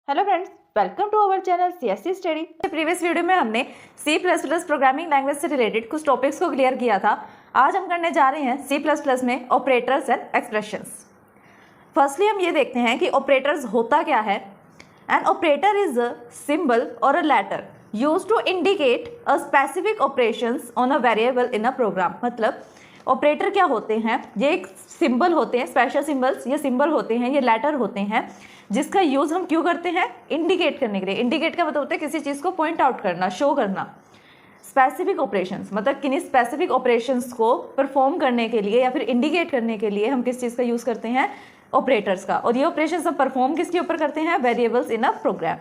Hello friends, welcome to our channel CSC study. Previous video में हमने C++ programming language से related कुछ topics को क्लियर किया था। आज हम करने जा रहे हैं C++ में ऑपरेटर्स एंड एक्सप्रेशंस। फर्स्टली हम ये देखते हैं कि ऑपरेटर्स होता क्या है। An operator is a symbol और a letter used to indicate a specific operations on a variable in a program. मतलब ऑपरेटर क्या होते हैं? ये एक सिंबल होते हैं, स्पेशल सिंबल्स ये सिंबल होते हैं, ये लेटर होते हैं जिसका यूज हम क्यों करते हैं? इंडिकेट करने के लिए। इंडिकेट का मतलब होता है किसी चीज को पॉइंट आउट करना, शो करना। स्पेसिफिक ऑपरेशंस मतलब किन्हीं स्पेसिफिक ऑपरेशंस को परफॉर्म करने के लिए या फिर इंडिकेट करने के लिए हम किस चीज का यूज करते हैं? ऑपरेटर्स का। और ये ऑपरेशंस हम परफॉर्म किसके ऊपर करते हैं? Variables in a program.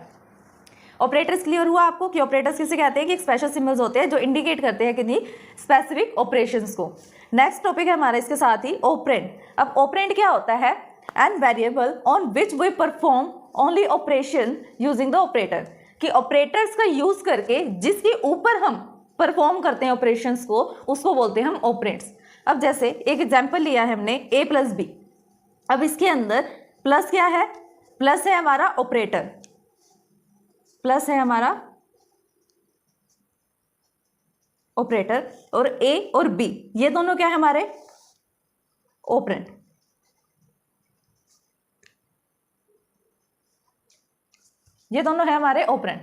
Operators clear हुआ आपको कि ऑपरेटर्स किसे कहते हैं? कि स्पेशल सिंबल्स होते हैं जो इंडिकेट करते हैं किन्हीं स्पेसिफिक ऑपरेशंस को। नेक्स्ट टॉपिक है हमारा इसके साथ ही ऑपरेंड। अब ऑपरेंड क्या होता है? And variable on which we perform only operation using the operator. कि ऑपरेटर्स का यूज करके जिसके ऊपर हम परफॉर्म करते हैं ऑपरेशंस को, उसको बोलते हैं हम ऑपरेंड्स। अब जैसे एक एग्जांपल लिया है हमने a प्लस बी। अब इसके अंदर प्लस क्या है? प्लस है हमारा ऑपरेटर, प्लस है हमारा ऑपरेटर, और a और b ये दोनों क्या है हमारे? ऑपरेंड। ये दोनों है हमारे ऑपरेंड।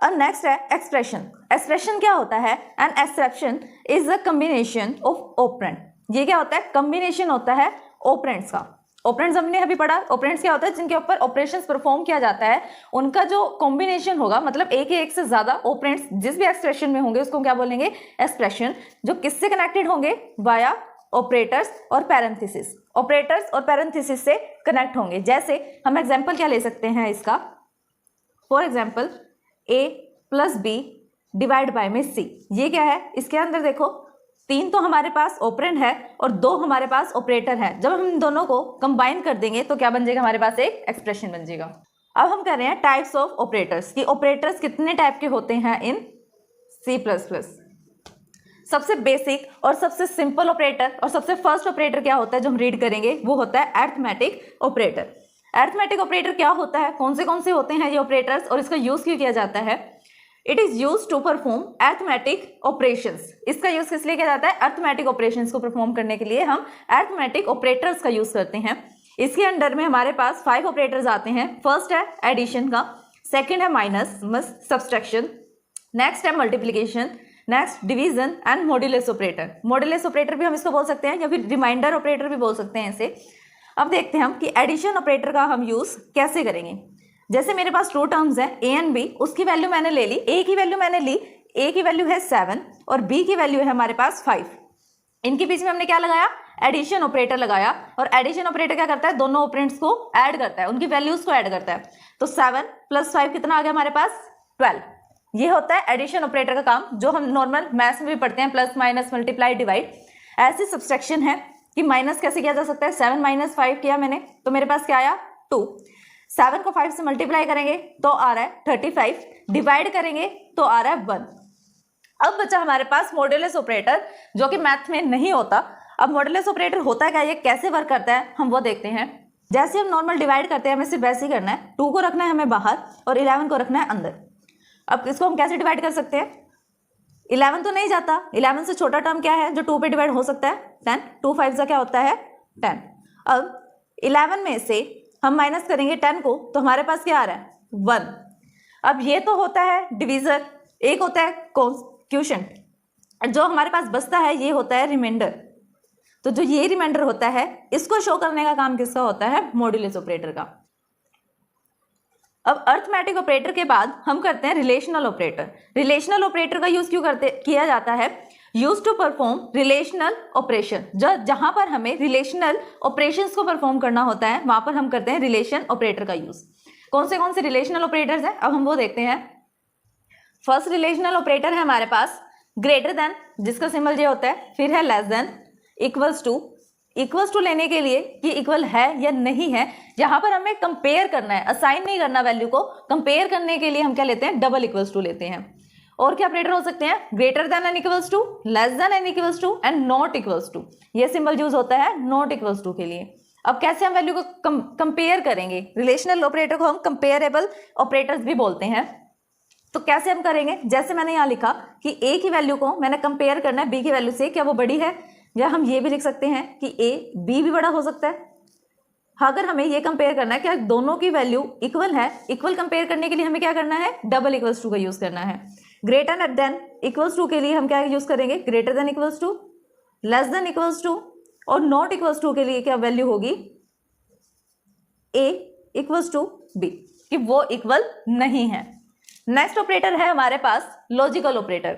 अब नेक्स्ट है एक्सप्रेशन। एक्सप्रेशन क्या होता है? An expression is a combination of operand. ये क्या होता है? कॉम्बिनेशन होता है ऑपरेंड्स का। ऑपरेंड्स हमने अभी पढ़ा। ऑपरेंड्स क्या होता है? जिनके ऊपर ऑपरेशंस परफॉर्म किया जाता है उनका जो कॉम्बिनेशन होगा, मतलब एक या एक से ज्यादा ऑपरेंड्स जिस भी एक्सप्रेशन में होंगे उसको क्या बोलेंगे? एक्सप्रेशन। जो किससे कनेक्टेड होंगे? वाया ऑपरेटर्स और पैरेंथेसिस। ऑपरेटर्स और पैरेंथेसिस से कनेक्ट होंगे। जैसे हम एग्जांपल क्या ले सकते हैं इसका? For example a plus b divide by में c। ये क्या है? इसके अंदर देखो 3 तो हमारे पास ऑपरेंड है और 2 हमारे पास ऑपरेटर है। जब हम दोनों को कंबाइन कर देंगे तो क्या बन जाएगा? हमारे पास एक एक्सप्रेशन बन जाएगा। अब हम कर रहे हैं टाइप्स ऑफ ऑपरेटर्स कि ऑपरेटर्स कितने टाइप के होते हैं इन C++। सबसे बेसिक और सबसे सिंपल ऑपरेटर और सबसे फर्स्ट ऑपरेटर क्या होता है जो हम रीड करेंगे? वो होता है अरिथमेटिक ऑपरेटर। अरिथमेटिक ऑपरेटर क्या होता है? कौन से होते हैं ये ऑपरेटर्स और इसका यूज क्यों किया जाता है? It is use to perform arithmetic operations. इसका यूज किस लिए किया जाता है? अरिथमेटिक ऑपरेशंस को परफॉर्म करने के लिए हम अरिथमेटिक ऑपरेटर्स का यूज करते हैं। इसके अंडर में हमारे पास 5 ऑपरेटर्स आते हैं। फर्स्ट है एडिशन का, सेकेंड है माइनस सब्सट्रैक्शन, नेक्स्ट है multiplication, next division and modulus operator. Modulus operator भी हम इसको बोल सकते हैं या फिर रिमाइंडर ऑपरेटर भी बोल सकते हैं इसे। अब देखते हैं हम कि एडिशन ऑपरेटर का हम यूज कैसे करेंगे। जैसे मेरे पास 2 टर्म्स है a एंड b, उसकी वैल्यू मैंने ले ली, a की वैल्यू मैंने ली, a की वैल्यू है 7 और b की वैल्यू है हमारे पास 5। इनके बीच में हमने क्या लगाया? एडिशन ऑपरेटर लगाया। और एडिशन ऑपरेटर क्या करता है? दोनों ऑपरेंड्स को ऐड करता है, उनकी वैल्यूज को ऐड करता है। तो 7 + 5 कितना आ गया हमारे पास? 12। ये होता है एडिशन ऑपरेटर का काम, जो हम नॉर्मल मैथ्स में भी पढ़ते हैं, प्लस माइनस मल्टीप्लाई डिवाइड। ऐसी सब्सट्रैक्शन है कि माइनस कैसे किया जा सकता है? 7 - 5 किया मैंने तो मेरे पास क्या आया? 2। 7 को 5 से मल्टीप्लाई करेंगे तो आ रहा है 35, डिवाइड करेंगे तो आ रहा है 1। अब बचा हमारे पास मॉड्यूलस ऑपरेटर, जो कि मैथ में नहीं होता। अब मॉड्यूलस ऑपरेटर होता है क्या? ये कैसे वर्क करता है हम वो देखते हैं। जैसे हम नॉर्मल डिवाइड करते हैं हमें सिर्फ वैसे ही करना है। 2 को रखना है हमें बाहर और 11 को रखना है अंदर। अब इसको हम कैसे डिवाइड कर सकते हैं? 11 तो नहीं जाता, 11 से छोटा टर्म क्या है जो 2 पे डिवाइड हो सकता है? 10। 2 5 का क्या होता है? 10। अब 11 में से हम माइनस करेंगे 10 को तो हमारे पास क्या आ रहा है? 1। अब ये तो होता है डिवीजर, एक होता है क्वोशिएंट, जो हमारे पास बचता है ये होता है रिमाइंडर। तो जो ये रिमाइंडर होता है इसको शो करने का काम किसका होता है? मॉड्यूलस ऑपरेटर का। अब अरिथमेटिक ऑपरेटर के बाद हम करते हैं रिलेशनल ऑपरेटर। रिलेशनल ऑपरेटर का यूज क्यों किया जाता है? Use to perform relational operation. जहां पर हमें रिलेशनल ऑपरेशंस को परफॉर्म करना होता है वहां पर हम करते हैं रिलेशन ऑपरेटर का यूज। कौन से रिलेशनल ऑपरेटर्स हैं अब हम वो देखते हैं। फर्स्ट रिलेशनल ऑपरेटर है हमारे पास ग्रेटर देन, जिसका सिंबल ये होता है। फिर है लेस देन, इक्वल्स टू लेने के लिए कि इक्वल है या नहीं है, यहां पर हमें कंपेयर करना है, असाइन नहीं करना वैल्यू को। कंपेयर करने के लिए हम क्या लेते हैं? डबल इक्वल्स टू लेते हैं। और क्या ऑपरेटर हो सकते हैं? Greater than and equals to, less than and equals to and not equals to. ये सिंबल यूज होता है नॉट इक्वल्स टू के लिए। अब कैसे हम वैल्यू को कंपेयर करेंगे, रिलेशनल ऑपरेटर को हम कंपेरेबल ऑपरेटर्स भी बोलते हैं। तो कैसे हम करेंगे, जैसे मैंने यहाँ लिखा कि ए की वैल्यू को मैंने कंपेयर करना है बी की वैल्यू से, क्या वो बड़ी है, या हम ये भी लिख सकते हैं कि ए बी भी बड़ा हो सकता है। अगर हमें ये कंपेयर करना है क्या दोनों की वैल्यू इक्वल है, इक्वल कंपेयर करने के लिए हमें क्या करना है, डबल इक्वल्स टू का यूज करना है। ग्रेटर देन इक्वल्स टू के लिए हम क्या यूज करेंगे, greater than equals to, less than equals to, और नॉट इक्वल्स टू के लिए क्या वैल्यू होगी, ए इक्वल्स टू बी, कि वो इक्वल नहीं है। नेक्स्ट ऑपरेटर है हमारे पास लॉजिकल ऑपरेटर।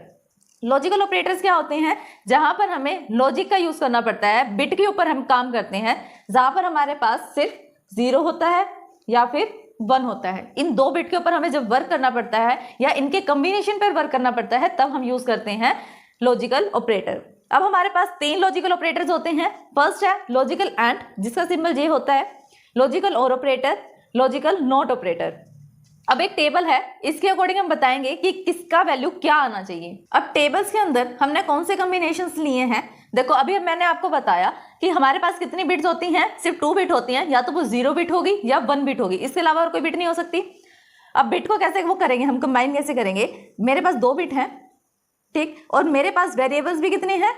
लॉजिकल ऑपरेटर्स क्या होते हैं, जहां पर हमें लॉजिक का यूज करना पड़ता है, बिट के ऊपर हम काम करते हैं, जहां पर हमारे पास सिर्फ 0 होता है या फिर 1 होता है। इन दो बिट के ऊपर हमें जब वर्क करना पड़ता है या इनके कॉम्बिनेशन पर वर्क करना पड़ता है, तब हम यूज करते हैं लॉजिकल ऑपरेटर। अब हमारे पास 3 लॉजिकल ऑपरेटर्स होते हैं। फर्स्ट है लॉजिकल एंड, जिसका सिंबल जे होता है, लॉजिकल और ऑपरेटर, लॉजिकल नॉट ऑपरेटर। अब एक टेबल है, इसके अकॉर्डिंग हम बताएंगे कि किसका वैल्यू क्या आना चाहिए। अब टेबल्स के अंदर हमने कौन से कॉम्बिनेशंस लिए हैं, देखो अभी मैंने आपको बताया कि हमारे पास कितनी बिट्स होती हैं, सिर्फ 2 बिट होती हैं, या तो वो 0 बिट होगी या 1 बिट होगी, इसके अलावा और कोई बिट नहीं हो सकती। अब बिट को कैसे वो करेंगे, हम कंबाइन कैसे करेंगे, मेरे पास 2 बिट हैं, ठीक, और मेरे पास वेरिएबल्स भी कितने हैं,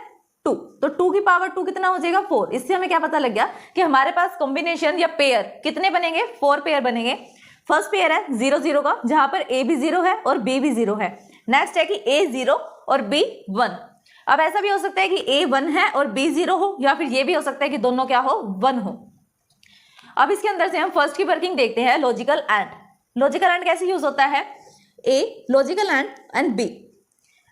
2, तो 2 की पावर 2 कितना हो जाएगा, 4। इससे हमें क्या पता लग गया कि हमारे पास कॉम्बिनेशन या पेयर कितने बनेंगे, 4 पेयर बनेंगे। फर्स्ट पेयर है 0 0 का, जहां पर ए भी 0 है और बी भी 0 है। नेक्स्ट है कि ए 0 और बी 1। अब ऐसा भी हो सकता है कि ए 1 है और बी 0 हो, या फिर ये भी हो सकता है कि दोनों क्या हो, 1 हो। अब इसके अंदर से हम फर्स्ट की वर्किंग देखते हैं, लॉजिकल एंड। लॉजिकल एंड कैसे यूज होता है, ए लॉजिकल एंड बी,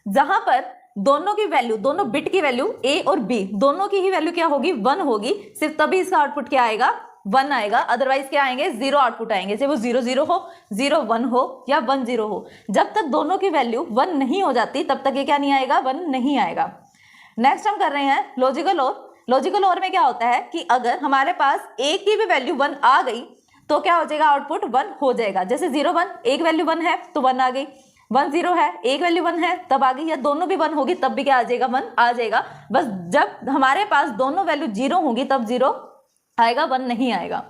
जहां पर दोनों की वैल्यू, दोनों बिट की वैल्यू ए और बी दोनों की ही वैल्यू क्या होगी, 1 होगी, सिर्फ तभी इसका आउटपुट क्या आएगा, 1 आएगा। अदरवाइज क्या आएंगे, 0 आउटपुट आएंगे, चाहे वो 0 0 हो, 0 1 हो या 1 0 हो। जब तक दोनों की वैल्यू 1 नहीं हो जाती तब तक ये क्या नहीं आएगा, 1 नहीं आएगा। नेक्स्ट हम कर रहे हैं लॉजिकल और। लॉजिकल और में क्या होता है कि अगर हमारे पास ए की भी वैल्यू 1 आ गई तो क्या हो जाएगा, आउटपुट 1 हो जाएगा। जैसे 0 1, एक वैल्यू 1 है तो 1 आ गई, 1 0 है, एक वैल्यू 1 है तब आ गई, या दोनों भी 1 होगी तब भी क्या आ जाएगा, 1 आ जाएगा। बस जब हमारे पास दोनों वैल्यू 0 होगी तब 0 आएगा, 1 नहीं आएगा।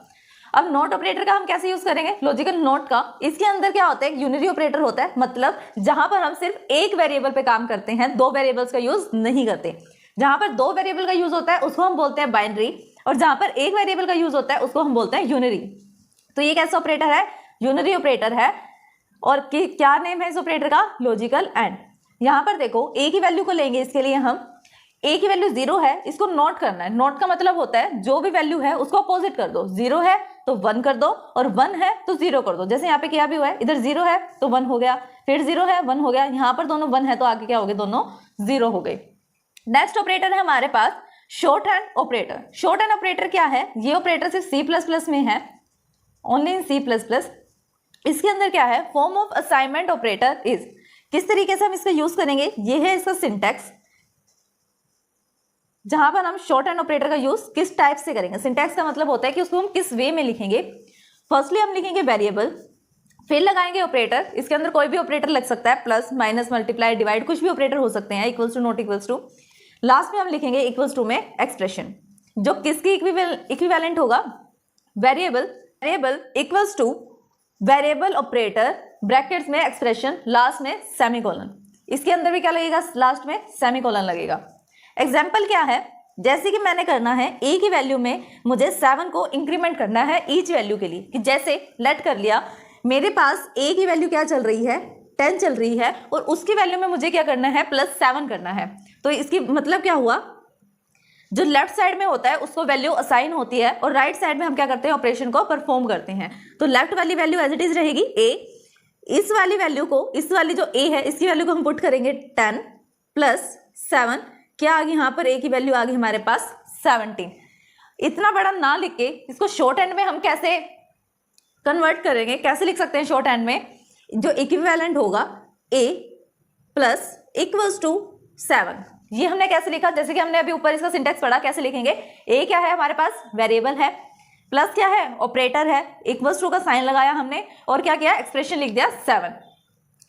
अब नॉट ऑपरेटर का हम कैसे यूज करेंगे, लॉजिकल नॉट का। इसके अंदर क्या होता है, यूनिटरी ऑपरेटर होता है, मतलब जहां पर हम सिर्फ एक वेरिएबल पे काम करते हैं, 2 वेरिएबल्स का यूज नहीं करते। जहां पर 2 वेरिएबल का यूज होता है उसको हम बोलते हैं बाइनरी, और जहां पर एक वेरिएबल का यूज होता है उसको हम बोलते हैं यूनरी। तो ये कैसा ऑपरेटर है, यूनरी ऑपरेटर है। और क्या नेम है इस ऑपरेटर का, लॉजिकल एंड। यहां पर देखो ए की वैल्यू को लेंगे, इसके लिए हम ए की वैल्यू 0 है, इसको नोट करना है। नोट का मतलब होता है जो भी वैल्यू है उसको अपोजिट कर दो, 0 है तो 1 कर दो और 1 है तो 0 कर दो। जैसे यहाँ पे किया भी हुआ है, इधर 0 है तो 1 हो गया, फिर 0 है 1 हो गया, यहाँ पर दोनों 1 है तो आगे क्या हो गए, दोनों 0 हो गए। नेक्स्ट ऑपरेटर है हमारे पास shorthand operator. Shorthand operator क्या है, ये ऑपरेटर सिर्फ C++ में है, ओनली इन C++। इसके अंदर क्या है, form of assignment operator is. किस तरीके से हम इसका यूज करेंगे, ये है इसका सिंटैक्स, जहां पर हम शॉर्ट हैंड ऑपरेटर का यूज किस टाइप से करेंगे। सिंटैक्स का मतलब होता है कि उसको हम किस वे में लिखेंगे। फर्स्टली हम लिखेंगे वेरिएबल, फिर लगाएंगे ऑपरेटर। इसके अंदर कोई भी ऑपरेटर लग सकता है, प्लस माइनस मल्टीप्लाई डिवाइड, कुछ भी ऑपरेटर हो सकते हैं, equals to not equals to. Last में हम लिखेंगे इक्वल्स टू में एक्सप्रेशन, जो किसकी इक्विवेलेंट होगा, variable equals two variable operator brackets में एक्सप्रेशन, लास्ट में सेमीकोलन। इसके अंदर भी क्या लगेगा, लास्ट में सेमीकोलन लगेगा। एग्जाम्पल क्या है, जैसे कि मैंने करना है ए की वैल्यू में मुझे 7 को इंक्रीमेंट करना है ईच वैल्यू के लिए, कि जैसे लेट कर लिया मेरे पास ए की वैल्यू क्या चल रही है, 10 चल रही है, और उसकी वैल्यू में मुझे क्या करना है, +7 करना है। तो इसकी मतलब क्या हुआ, जो लेफ्ट साइड में होता है उसको वैल्यू असाइन होती है और राइट साइड में हम क्या करते हैं, ऑपरेशन को परफॉर्म करते हैं। तो लेफ्ट वाली वैल्यू एज इट इज रहेगी ए, इस वाली वैल्यू को, इस वाली जो ए है इसकी वैल्यू को हम पुट करेंगे 10 + 7, क्या आ गई यहाँ पर, ए की वैल्यू आ गई हमारे पास 17। इतना बड़ा ना लिख के इसको शॉर्ट हैंड में हम कैसे कन्वर्ट करेंगे, कैसे लिख सकते हैं शॉर्ट हैंड में, जो इक्विवेलेंट होगा a प्लस इक्वल्स टू 7। ये हमने कैसे लिखा, जैसे कि हमने अभी ऊपर इसका सिंटैक्स पढ़ा, कैसे लिखेंगे, a क्या है हमारे पास, वेरिएबल है, प्लस क्या है, ऑपरेटर है, इक्वल्स टू का साइन लगाया हमने और क्या किया, एक्सप्रेशन लिख दिया 7,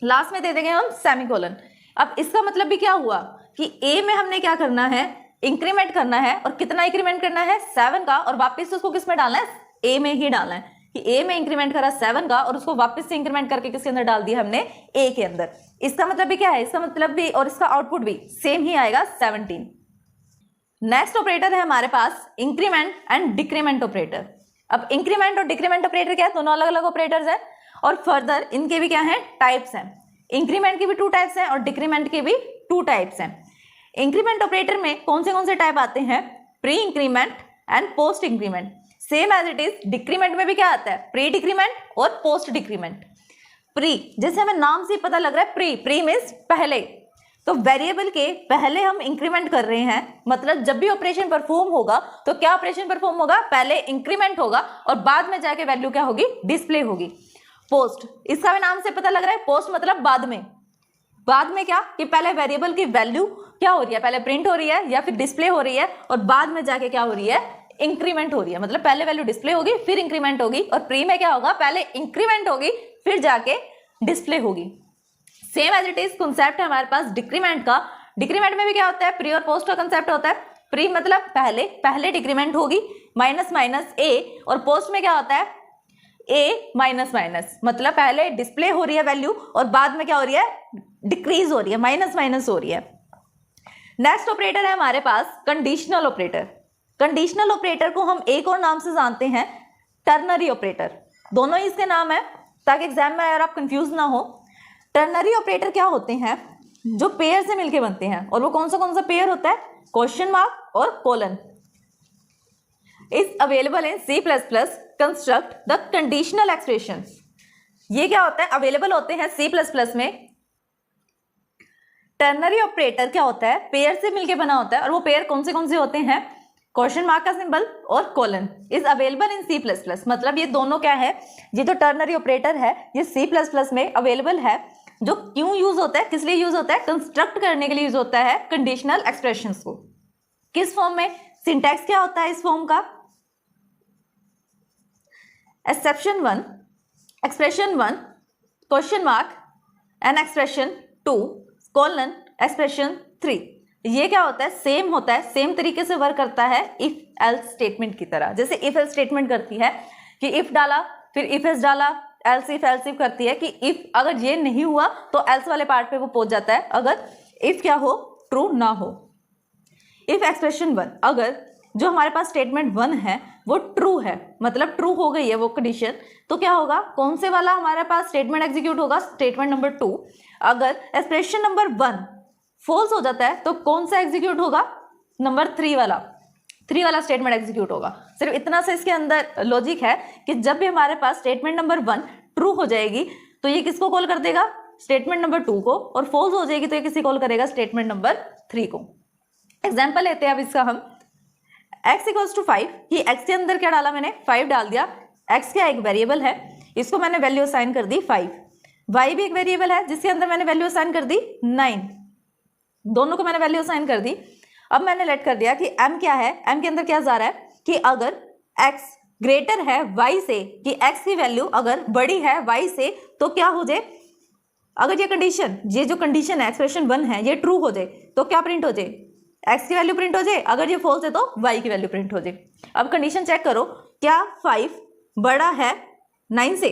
लास्ट में दे देंगे हम सेमीकोलन। अब इसका मतलब भी क्या हुआ कि a में हमने क्या करना है, इंक्रीमेंट करना है, और कितना इंक्रीमेंट करना है 7 का, और वापस उसको किस में डालना है, ए में ही डालना है कि ए में इंक्रीमेंट करा 7 का और उसको वापस से इंक्रीमेंट करके किसके अंदर डाल दिया हमने, ए के अंदर। इसका मतलब भी क्या है, इसका मतलब भी और इसका आउटपुट भी सेम ही आएगा 17। नेक्स्ट ऑपरेटर है हमारे पास इंक्रीमेंट एंड डिक्रीमेंट ऑपरेटर। अब इंक्रीमेंट और डिक्रीमेंट ऑपरेटर क्या है, दोनों अलग अलग ऑपरेटर्स हैं, और फर्दर इनके भी क्या है, टाइप्स हैं। इंक्रीमेंट के भी 2 टाइप्स हैं और डिक्रीमेंट के भी 2 टाइप्स हैं। इंक्रीमेंट ऑपरेटर में कौन से टाइप आते हैं, pre increment and post increment. Same as it is decrement में भी क्या आता है, प्री डिक्रीमेंट और पोस्ट डिक्रीमेंट। प्री, जैसे हमें नाम से पता लग रहा है, प्री मीन्स पहले, तो वेरिएबल के पहले हम इंक्रीमेंट कर रहे हैं, मतलब जब भी ऑपरेशन परफॉर्म होगा तो क्या ऑपरेशन परफॉर्म होगा, पहले इंक्रीमेंट होगा और बाद में जाके वैल्यू क्या होगी, डिस्प्ले होगी। पोस्ट, इसका भी नाम से पता लग रहा है, पोस्ट मतलब बाद में क्या, कि पहले वेरिएबल की वैल्यू क्या हो रही है, पहले प्रिंट हो रही है या फिर डिस्प्ले हो रही है, और बाद में जाके क्या हो रही है, इंक्रीमेंट हो रही है। मतलब पहले वैल्यू डिस्प्ले होगी फिर इंक्रीमेंट होगी, और प्री में क्या होगा, पहले इंक्रीमेंट होगी फिर जाके डिस्प्ले होगी। Same as it is concept है हमारे पास डिक्रीमेंट का। डिक्रीमेंट में भी क्या होता है, प्री और पोस्ट का कंसेप्ट होता है। प्री मतलब पहले डिक्रीमेंट होगी माइनस माइनस ए, और पोस्ट में क्या होता है, ए माइनस माइनस, मतलब पहले डिस्प्ले हो रही है वैल्यू और बाद में क्या हो रही है, डिक्रीज हो रही है, माइनस माइनस हो रही है। नेक्स्ट ऑपरेटर है हमारे पास कंडीशनल ऑपरेटर। कंडीशनल ऑपरेटर को हम एक और नाम से जानते हैं, टर्नरी ऑपरेटर। दोनों ही इसके नाम है ताकि एग्जाम में अगर आप कंफ्यूज ना हो। टर्नरी ऑपरेटर क्या होते हैं, जो पेयर से मिलके बनते हैं, और वो कौन सा पेयर होता है, क्वेश्चन मार्क और colon. Is available in C++ construct the conditional expressions. ये क्या होता है, अवेलेबल होते हैं C++ में। टर्नरी ऑपरेटर क्या होता है, पेयर से मिलके बना होता है, और वो पेयर कौन से होते हैं, क्वेश्चन मार्क का सिंबल और colon. Is available in C++, मतलब ये दोनों क्या है, ये जो टर्नरी ऑपरेटर है ये C++ में अवेलेबल है। जो क्यों यूज होता है, किस लिए यूज होता है, कंस्ट्रक्ट करने के लिए यूज होता है कंडीशनल एक्सप्रेशंस को। किस फॉर्म में, सिंटैक्स क्या होता है इस फॉर्म का, exception 1, expression 1, question mark and expression 2, colon, expression 3। ये क्या होता है, सेम होता है, सेम तरीके से वर्क करता है इफ एल्स स्टेटमेंट की तरह। जैसे इफ एल्स स्टेटमेंट करती है कि इफ डाला फिर इफ एल्स डाला, एल्स इफ करती है कि इफ अगर ये नहीं हुआ तो एल्स वाले पार्ट पे वो पहुंच जाता है, अगर इफ क्या हो, ट्रू ना हो। इफ एक्सप्रेशन 1, अगर जो हमारे पास स्टेटमेंट 1 है वो ट्रू है, मतलब ट्रू हो गई है वो कंडीशन, तो क्या होगा, कौन से वाला हमारे पास स्टेटमेंट एग्जीक्यूट होगा, स्टेटमेंट नंबर 2। अगर एक्सप्रेशन नंबर 1 फॉल्स हो जाता है तो कौन सा एग्जीक्यूट होगा, नंबर 3 वाला स्टेटमेंट एग्जीक्यूट होगा। सिर्फ इतना से इसके अंदर लॉजिक है कि जब भी हमारे पास स्टेटमेंट नंबर 1 ट्रू हो जाएगी तो ये किसको कॉल कर देगा, स्टेटमेंट नंबर 2 को, और फॉल्स हो जाएगी तो ये किसी कॉल करेगा, स्टेटमेंट नंबर 3 को। एग्जाम्पल लेते हैं अब इसका हम, x = 5, ये x के अंदर क्या डाला मैंने, 5 डाल दिया। x क्या एक वेरिएबल है, इसको मैंने वैल्यू असाइन कर दी 5। y भी एक वेरिएबल है जिसके अंदर मैंने वैल्यू असाइन कर दी 9, दोनों को मैंने वैल्यू असाइन कर दी। अब मैंने लेट कर दिया कि m क्या है, m के अंदर क्या जा रहा है कि अगर x ग्रेटर है y से, कि x की वैल्यू अगर बड़ी है y से तो क्या हो जाए, अगर ये जो कंडीशन है एक्सप्रेशन 1 है ये ट्रू हो जाए तो क्या प्रिंट हो जाए, x की वैल्यू प्रिंट हो जाए, अगर ये फॉल्स है तो y की वैल्यू प्रिंट हो जाए। अब कंडीशन चेक करो, क्या 5 बड़ा है 9 से,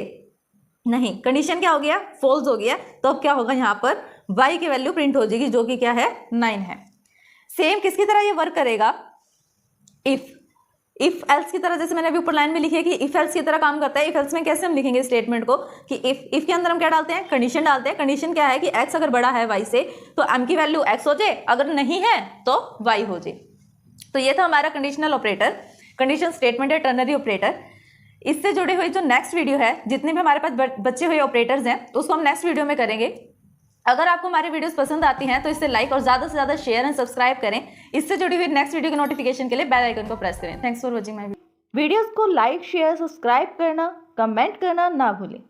नहीं, कंडीशन क्या हो गया, फॉल्स हो गया, तो अब क्या होगा, यहाँ पर y की वैल्यू प्रिंट हो जाएगी जो कि क्या है, 9 है। सेम किसकी तरह ये वर्क करेगा, इफ एल्स की तरह, जैसे मैंने अभी ऊपर लाइन में लिखी है कि इफ एल्स की तरह काम करता है। इफ एल्स में कैसे हम लिखेंगे स्टेटमेंट को, कि इफ के अंदर हम क्या डालते हैं, कंडीशन डालते हैं। कंडीशन क्या है कि x अगर बड़ा है y से तो m की वैल्यू x हो जाए, अगर नहीं है तो y हो जाए। तो ये था हमारा कंडीशनल ऑपरेटर, कंडीशन स्टेटमेंट है टर्नरी ऑपरेटर। इससे जुड़े हुए जो नेक्स्ट वीडियो है, जितने भी हमारे पास बचे हुए ऑपरेटर्स हैं उसको हम नेक्स्ट वीडियो में करेंगे। अगर आपको हमारी वीडियोस पसंद आती हैं तो इसे लाइक और ज़्यादा से ज़्यादा शेयर एंड सब्सक्राइब करें। इससे जुड़ी हुई नेक्स्ट वीडियो की नोटिफिकेशन के लिए बेल आइकन को प्रेस करें। Thanks for watching my videos को लाइक शेयर सब्सक्राइब करना, कमेंट करना ना भूलें।